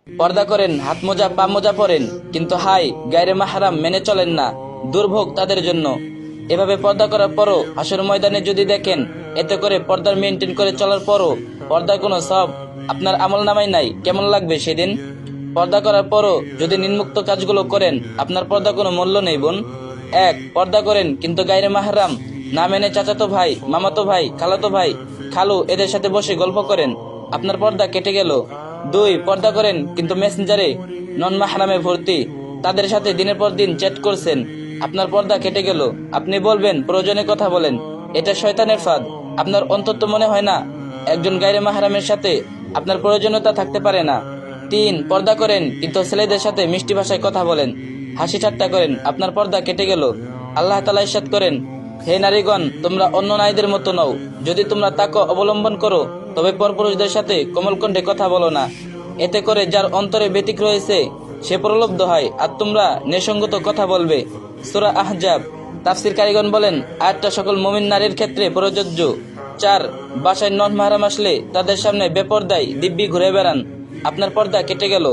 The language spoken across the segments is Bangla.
পর্দা করেন, হাত মোজা পা মোজা পরেন, কিন্তু হাই গায়রে মাহরাম মেনে চলেন না, দুর্ভোগ তাদের জন্য। এভাবে পর্দা করার পরও হাসর ময়দানে যদি দেখেন এতে করে পর্দার মেনটেন করে চলার পরও পর্দার কোনো সব আপনার আমল নামাই নাই, কেমন লাগবে সেদিন? পর্দা করার পরও যদি নিম্নোক্ত কাজগুলো করেন আপনার পর্দা কোনো মূল্য নেই বোন। এক, পর্দা করেন কিন্তু গায়রে মাহরাম না মেনে চাচাতো ভাই, মামাতো ভাই, খালাতো ভাই, খালু এদের সাথে বসে গল্প করেন, আপনার পর্দা কেটে গেল। দুই, পর্দা করেন কিন্তু মেসেঞ্জারে নন মাহরামে ভর্তি, তাদের সাথে দিনের পর দিন চ্যাট করছেন, আপনার পর্দা কেটে গেল। আপনি বলবেন প্রয়োজনে কথা বলেন, এটা শয়তানের ফাঁদ। আপনার অন্তত মনে হয় না একজন গায়রে মাহরামের সাথে আপনার প্রয়োজনীয়তা থাকতে পারে না। তিন, পর্দা করেন কিন্তু ছেলেদের সাথে মিষ্টি ভাষায় কথা বলেন, হাসি ঠাট্টা করেন, আপনার পর্দা কেটে গেল। আল্লাহ তাআলা ইরশাদ করেন, হে নারীগণ, তোমরা অন্য নারীদের মতো নও, যদি তোমরা তাকে অবলম্বন করো তবে পরপুরুষদের সাথে কোমল কণ্ঠে কথা বলো না, এতে করে যার অন্তরে ব্যতিক রয়েছে সে প্রলুব্ধ হয়, আর তোমরা নেসঙ্গত কথা বলবে। সূরা আহজাব। তাফসীর কারিগণ বলেন আয়াতটা সকল মুমিন নারীর ক্ষেত্রে প্রযোজ্য। চার, বাসায় নন মাহরাম আসলে তাদের সামনে বেপরদায় দিব্যি ঘুরে বেড়ান, আপনার পর্দা কেটে গেল।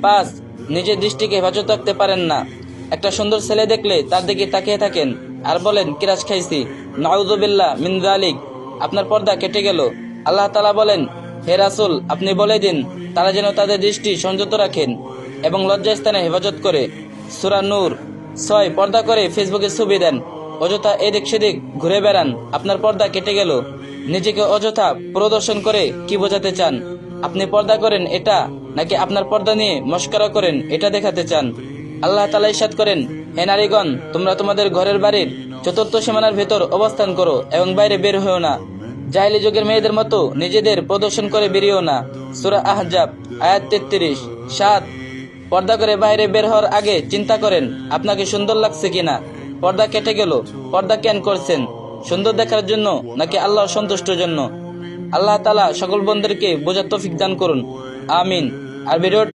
পাঁচ, নিজের দৃষ্টিকে হেফাজত রাখতে পারেন না, একটা সুন্দর ছেলে দেখলে তার দিকে তাকিয়ে থাকেন আর বলেন কিরাস খাইছি, নাউযুবিল্লাহ মিন যালিক, আপনার পর্দা কেটে গেল। আল্লাহ তাআলা বলেন, হে রাসূল, আপনি বলে দিন তারা যেন তাদের দৃষ্টি সংযত রাখেন এবং লজ্জাস্থানে হেফাজত করে। সূরা নূর। ছয়, পর্দা করে ফেসবুকে ছবি দেন, অযথা এদিক সেদিক ঘুরে বেড়ান, আপনার পর্দা কেটে গেল। নিজেকে অযথা প্রদর্শন করে কি বোঝাতে চান? আপনি পর্দা করেন এটা, নাকি আপনার পর্দা নিয়ে মস্করা করেন এটা দেখাতে চান? আল্লাহ তাআলা ইরশাদ করেন, হে নারীগণ, তোমরা তোমাদের ঘরের বাড়ির চতুর্থ সীমানার ভেতর অবস্থান করো এবং বাইরে বের হয়েও না, জাহেলি যুগের মেয়েদের মতো নিজেদের প্রদর্শন করে বেরিয়েও না। সূরা আহজাব আয়াত 33। 7, পর্দা করে বাইরে বের হওয়ার আগে চিন্তা করেন আপনাকে সুন্দর লাগছে কিনা। পর্দা কেটে গেল, পর্দা কেন করছেন? সুন্দর দেখার জন্য নাকি আল্লাহর সন্তুষ্টির জন্য? আল্লাহ তাআলা সকল বন্ধুদেরকে বোঝার তৌফিক দান করুন, আমিন। আর ভিডিও